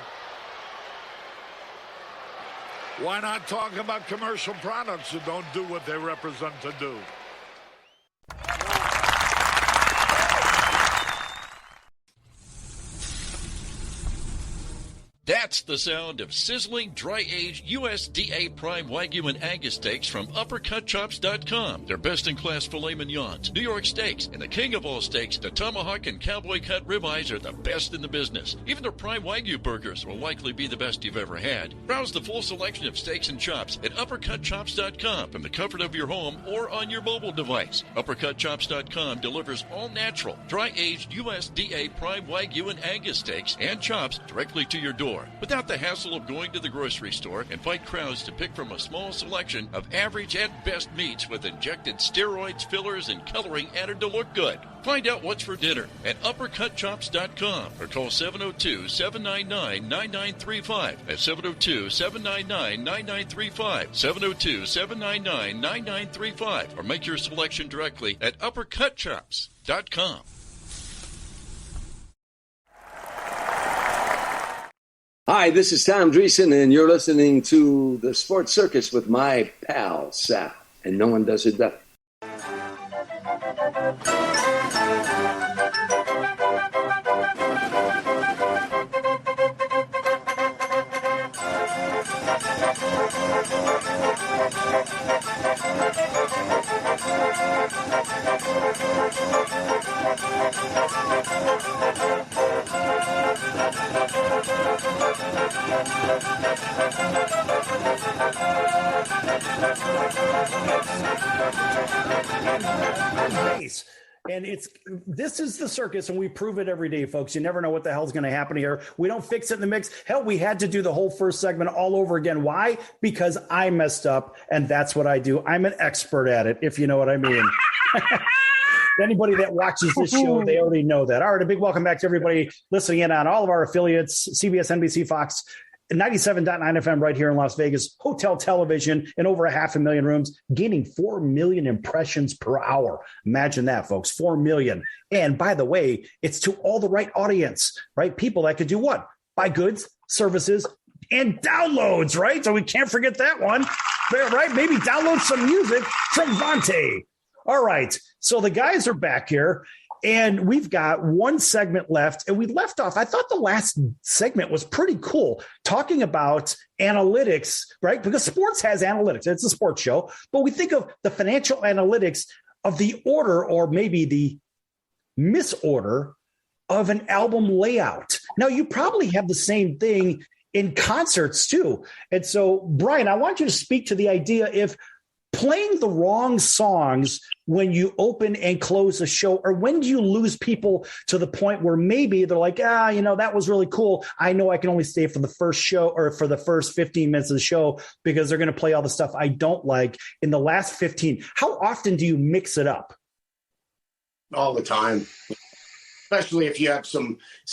Why not talk about commercial products that don't do what they represent to do? That's the sound of sizzling, dry-aged USDA Prime Wagyu and Angus steaks from UpperCutChops.com. Their best-in-class filet mignons, New York steaks, and the king of all steaks, the tomahawk and cowboy cut ribeyes are the best in the business. Even their Prime Wagyu burgers will likely be the best you've ever had. Browse the full selection of steaks and chops at UpperCutChops.com from the comfort of your home or on your mobile device. UpperCutChops.com delivers all-natural, dry-aged USDA Prime Wagyu and Angus steaks and chops directly to your door, without the hassle of going to the grocery store and fight crowds to pick from a small selection of average and best meats with injected steroids, fillers, and coloring added to look good. Find out what's for dinner at UpperCutChops.com or call 702-799-9935. That's 702-799-9935. 702-799-9935. Or make your selection directly at UpperCutChops.com. Hi, this is Tom Dreesen, and you're listening to the Sports Circus with my pal, Sal. And no one does it better. And this is the circus, and we prove it every day, folks. You never know what the hell's going to happen here. We don't fix it in the mix. Hell, we had to do the whole first segment all over again. Why? Because I messed up, and that's what I do. I'm an expert at it, if you know what I mean. Anybody that watches this show, they already know that. All right, a big welcome back to everybody listening in on all of our affiliates, CBS, NBC, Fox, 97.9 FM right here in Las Vegas, hotel television in over 500,000 rooms, gaining 4 million impressions per hour. Imagine that, folks, 4 million. And by the way, it's to all the right audience, right? People that could do what? Buy goods, services, and downloads, right? So we can't forget that one, right? Maybe download some music from VANTE. All right. So the guys are back here. And we've got one segment left, and we left off. I thought the last segment was pretty cool, talking about analytics, right? Because sports has analytics. It's a sports show, but we think of the financial analytics of the order or maybe the misorder of an album layout. Now, you probably have the same thing in concerts too. And so, Brian, I want you to speak to the idea if playing the wrong songs when you open and close a show, or when do you lose people to the point where maybe they're like, that was really cool. I know I can only stay for the first show or for the first 15 minutes of the show because they're going to play all the stuff I don't like in the last 15. How often do you mix it up? All the time, especially if you have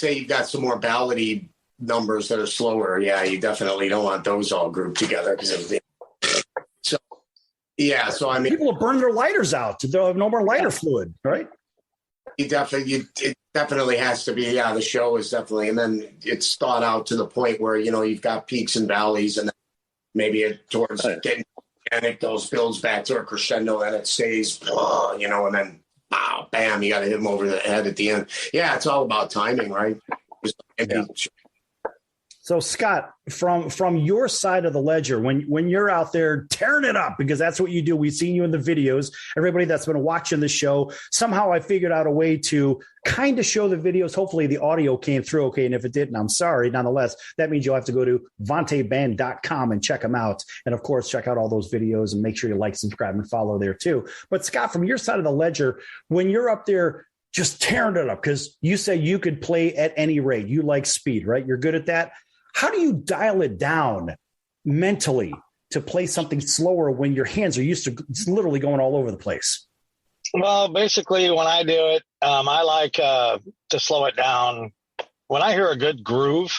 you've got some more ballady numbers that are slower. Yeah, you definitely don't want those all grouped together because yeah, so I mean, people will burn their lighters out. They'll have no more lighter fluid, right? It definitely has to be. Yeah, the show is definitely, and then it's thought out to the point where you've got peaks and valleys, and then maybe towards getting, and it builds back to a crescendo, and it stays, and then bam, you got to hit them over the head at the end. Yeah, it's all about timing, right? Yeah. So, Scott, from your side of the ledger, when you're out there tearing it up, because that's what you do, we've seen you in the videos, everybody that's been watching the show, somehow I figured out a way to kind of show the videos. Hopefully the audio came through okay, and if it didn't, I'm sorry. Nonetheless, that means you'll have to go to VanteBand.com and check them out. And, of course, check out all those videos and make sure you like, subscribe, and follow there, too. But, Scott, from your side of the ledger, when you're up there just tearing it up, because you say you could play at any rate. You like speed, right? You're good at that. How do you dial it down mentally to play something slower when your hands are used to literally going all over the place? Well, basically, when I do it, I like to slow it down. When I hear a good groove,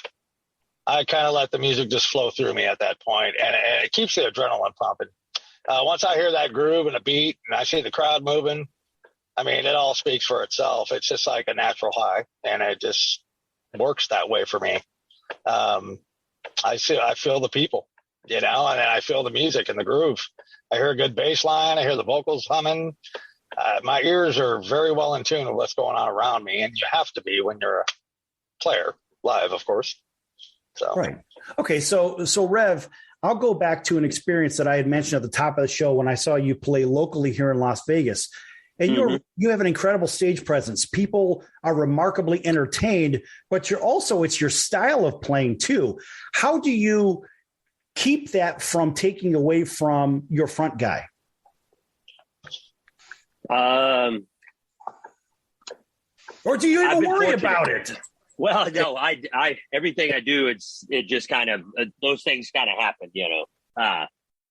I kind of let the music just flow through me at that point, and it keeps the adrenaline pumping. Once I hear that groove and a beat, and I see the crowd moving, I mean, it all speaks for itself. It's just like a natural high, and it just works that way for me. I feel the people, and then I feel the music and the groove. I hear a good bass line. I hear the vocals humming. My ears are very well in tune with what's going on around me, and you have to be when you're a player live, of course. So right. Okay. So Rev, I'll go back to an experience that I had mentioned at the top of the show when I saw you play locally here in Las Vegas. And you have an incredible stage presence. People are remarkably entertained, but it's your style of playing too. How do you keep that from taking away from your front guy? Or do you even worry about it? Well, no, I everything I do, it just kind of, those things kind of happen,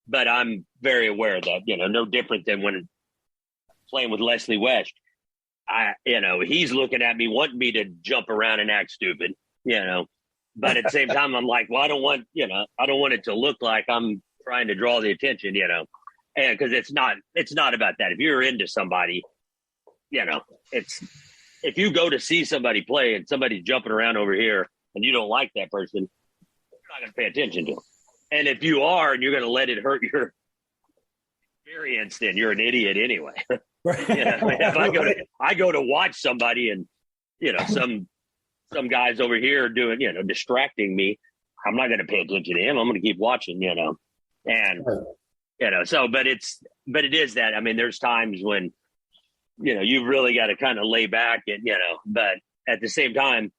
but I'm very aware of that, no different than when playing with Leslie West. He's looking at me, wanting me to jump around and act stupid, but at the same time, I'm like, well, I don't want it to look like I'm trying to draw the attention, and because it's not about that. If you're into somebody, if you go to see somebody play and somebody's jumping around over here and you don't like that person, you're not going to pay attention to them. And if you are, and you're going to let it hurt your experience, then you're an idiot anyway. Right. If I go to watch somebody and, some guys over here doing, distracting me, I'm not going to pay attention to him. I'm going to keep watching, and, but it is that. I mean, there's times when, you've really got to kind of lay back and, but at the same time,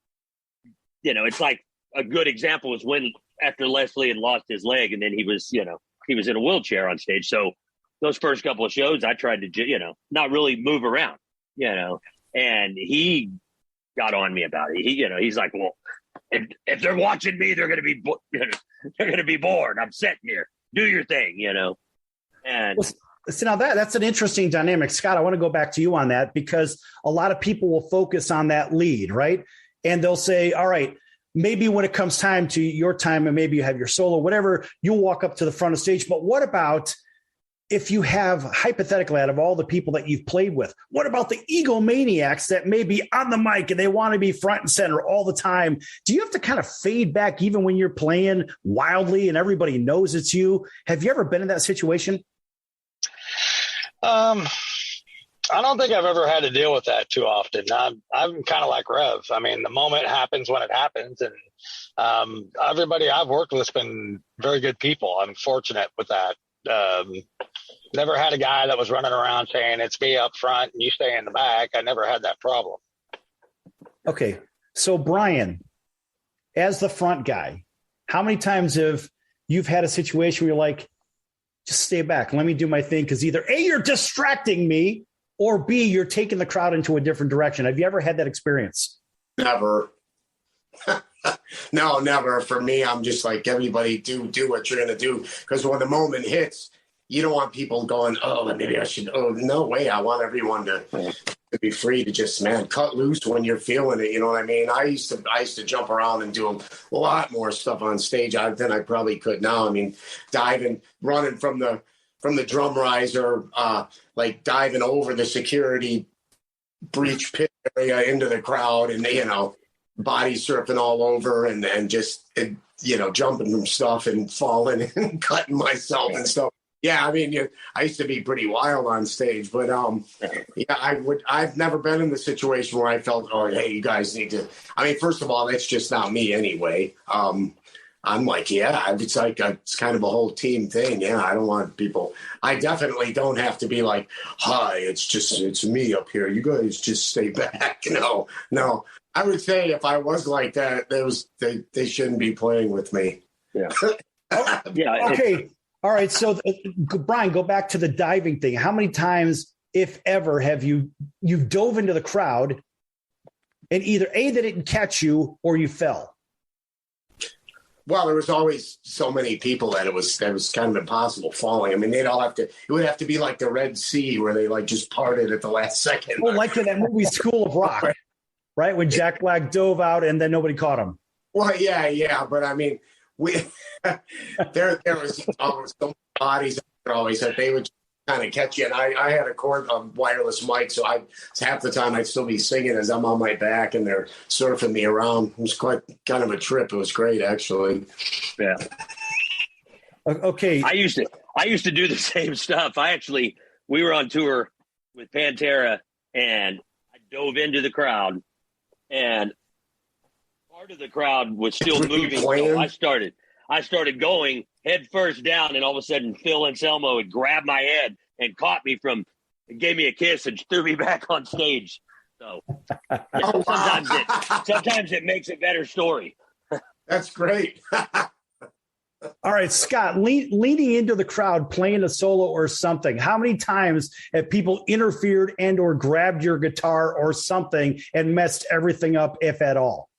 it's like a good example was when after Leslie had lost his leg and then he was, He was in a wheelchair on stage. So those first couple of shows, I tried to, not really move around, and he got on me about it. He's like, well, if they're watching me, they're going to be bored. I'm sitting here. Do your thing, And so now that's an interesting dynamic. Scott, I want to go back to you on that, because a lot of people will focus on that lead, right? And they'll say, all right, maybe when it comes time to your time and maybe you have your solo, whatever, you'll walk up to the front of stage. But what about if you have, hypothetically, out of all the people that you've played with, what about the egomaniacs that may be on the mic and they want to be front and center all the time? Do you have to kind of fade back even when you're playing wildly and everybody knows it's you? Have you ever been in that situation? I don't think I've ever had to deal with that too often. I'm kind of like Rev. I mean, the moment happens when it happens. And everybody I've worked with has been very good people. I'm fortunate with that. Never had a guy that was running around saying it's me up front and you stay in the back. I never had that problem. Okay. So Brian, as the front guy, how many times have you've had a situation where you're like, just stay back, let me do my thing? Because either A, you're distracting me, or B, you're taking the crowd into a different direction. Have you ever had that experience? Never. No, never. For me, I'm just like, everybody do what you're going to do. Because when the moment hits, you don't want people going, oh, maybe I should. Oh, no way. I want everyone to be free to just, cut loose when you're feeling it. You know what I mean? I used to jump around and do a lot more stuff on stage than I probably could now. I mean, diving, running from the drum riser, like diving over the security breach pit area into the crowd, and body surfing all over and just jumping from stuff and falling and cutting myself and stuff. Yeah, I mean, I used to be pretty wild on stage, but I've never been in the situation where I felt, oh, hey, you guys need to. I mean, first of all, that's just not me anyway. I'm like, it's like it's kind of a whole team thing. Yeah, I don't want people. I definitely don't have to be like, hi, it's me up here. You guys just stay back. No. I would say if I was like that, they shouldn't be playing with me. Yeah. Yeah. Okay. All right. So, Brian, go back to the diving thing. How many times, if ever, have you've dove into the crowd and either A, they didn't catch you or you fell? Well, there was always so many people that it was kind of impossible falling. I mean, it would have to be like the Red Sea where they like just parted at the last second. Well, like in that movie School of Rock, right? When Jack Black dove out and then nobody caught him. Well, yeah. But I mean, there was always so many bodies always that they would kind of catch you. And I had a wireless mic, so half the time I'd still be singing as I'm on my back and they're surfing me around. It was quite kind of a trip. It was great, actually. Yeah. Okay. I used to do the same stuff. We were on tour with Pantera and I dove into the crowd and part of the crowd was still moving. So I started going head first down, and all of a sudden Phil Anselmo had grabbed my head and caught me gave me a kiss and threw me back on stage. So sometimes it makes a better story. That's great. All right, Scott, leaning into the crowd, playing a solo or something. How many times have people interfered and or grabbed your guitar or something and messed everything up, if at all?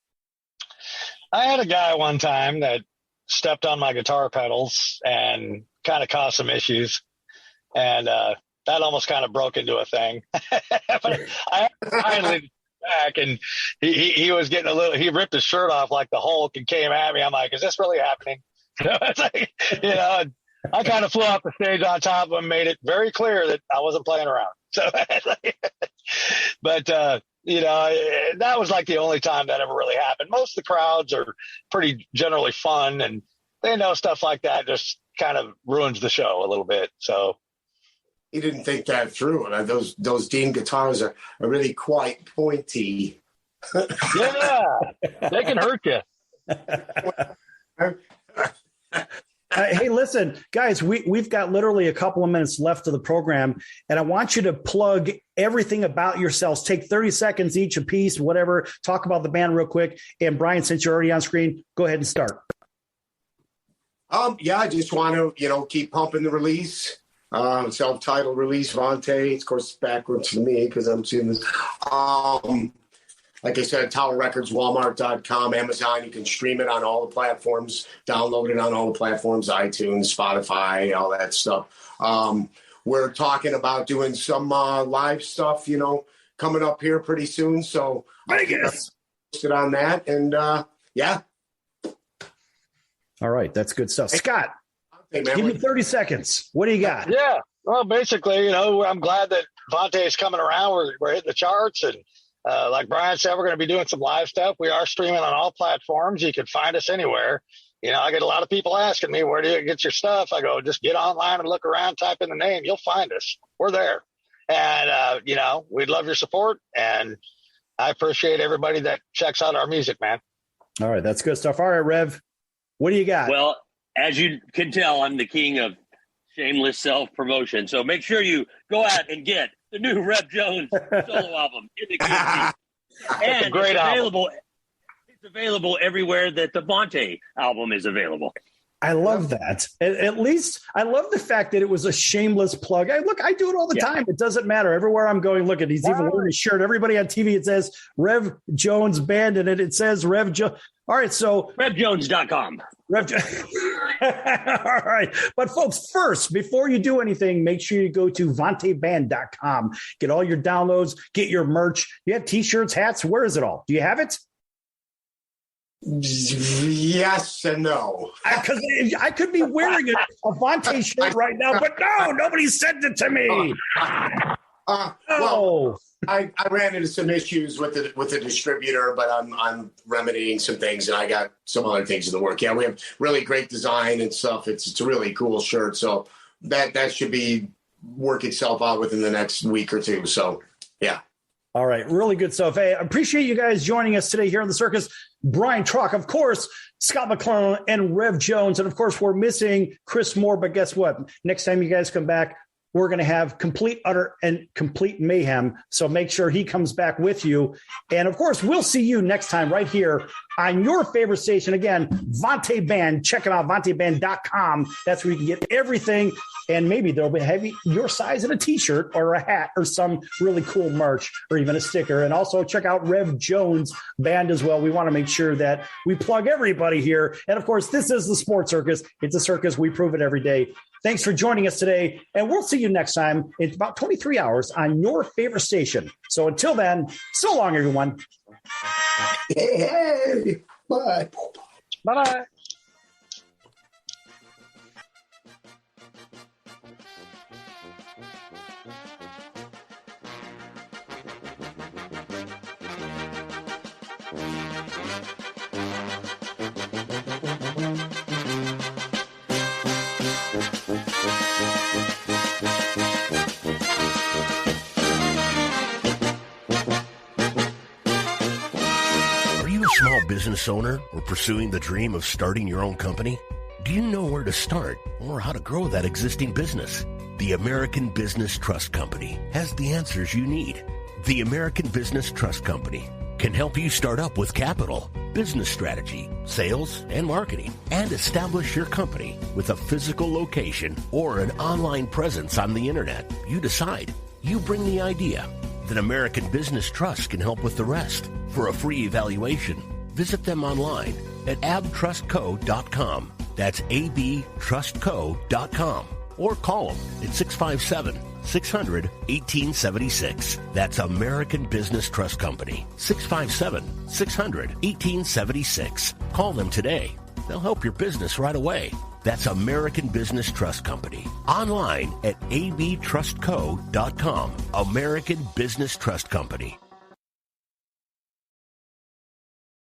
I had a guy one time that stepped on my guitar pedals and kind of caused some issues. And that almost kind of broke into a thing. But I finally back and he was getting he ripped his shirt off like the Hulk and came at me. I'm like, is this really happening? It's like, and I kind of flew off the stage on top of him, made it very clear that I wasn't playing around. So, but that was like the only time that ever really happened. Most of the crowds are pretty generally fun and they know stuff like that just kind of ruins the show a little bit. So he didn't think that through. Those Dean guitars are really quite pointy. Yeah, they can hurt you. Hey, listen, guys, we've got literally a couple of minutes left of the program, and I want you to plug everything about yourselves. Take 30 seconds each a piece, whatever. Talk about the band real quick. And Brian, since you're already on screen, go ahead and start. Yeah, I just want to, keep pumping the release. Self-titled release, VANTE. Of course, it's backwards for me because I'm seeing this. Like I said, Tower Records, Walmart.com, Amazon. You can stream it on all the platforms, download it on all the platforms, iTunes, Spotify, all that stuff. We're talking about doing some live stuff, coming up here pretty soon. So Vegas. Posted on that. And, yeah. All right. That's good stuff. Scott, hey, man, give me 30 seconds. What do you got? Yeah. Well, basically, I'm glad that VANTE is coming around. We're hitting the charts. And like Brian said, we're going to be doing some live stuff. We are streaming on all platforms. You can find us anywhere. I get a lot of people asking me, where do you get your stuff? I go, just get online and look around, type in the name. You'll find us. We're there. And, we'd love your support. And I appreciate everybody that checks out our music, man. All right. That's good stuff. All right, Rev, what do you got? Well, as you can tell, I'm the king of shameless self-promotion. So make sure you go out and get the new Rev Jones solo album. And it's available. It's available everywhere that the VANTE album is available. I love that. At least I love the fact that it was a shameless plug. I do it all the time. It doesn't matter. Everywhere I'm going, look at he's even wearing his shirt. Everybody on TV, it says Rev Jones Band, and it says Rev Jones. All right, so RevJones.com. All right. But folks, first, before you do anything, make sure you go to VanteBand.com. Get all your downloads, get your merch. You have T-shirts, hats. Where is it all? Do you have it? Yes and no. Because I could be wearing a VANTE shirt right now, but no, nobody sent it to me. Well, I ran into some issues with the distributor, but I'm remedying some things, and I got some other things in the work. Yeah, we have really great design and stuff. It's a really cool shirt, so that should work itself out within the next week or two. So, yeah. All right. Really good stuff. Hey, I appreciate you guys joining us today here on the circus. Brian Troch, of course, Scott McClellan, and Rev Jones. And, of course, we're missing Chris Moore. But guess what? Next time you guys come back, we're going to have complete, utter, and complete mayhem. So make sure he comes back with you. And, of course, we'll see you next time right here on your favorite station. Again, VANTE Band. Check it out, VanteBand.com. That's where you can get everything. And maybe they'll be your size in a T-shirt or a hat or some really cool merch or even a sticker. And also check out Rev Jones Band as well. We want to make sure that we plug everybody here. And, of course, this is the Sports Circus. It's a circus. We prove it every day. Thanks for joining us today. And we'll see you next time in about 23 hours on your favorite station. So until then, so long, everyone. Hey. Bye. Bye-bye. Business owner or pursuing the dream of starting your own company? Do you know where to start or how to grow that existing business? The American Business Trust Company has the answers you need. The American Business Trust Company can help you start up with capital, business strategy, sales, and marketing, and establish your company with a physical location or an online presence on the internet. You decide. You bring the idea. Then American Business Trust can help with the rest. For a free evaluation, visit them online at abtrustco.com. That's abtrustco.com. Or call them at 657-600-1876. That's American Business Trust Company. 657-600-1876. Call them today. They'll help your business right away. That's American Business Trust Company. Online at abtrustco.com. American Business Trust Company.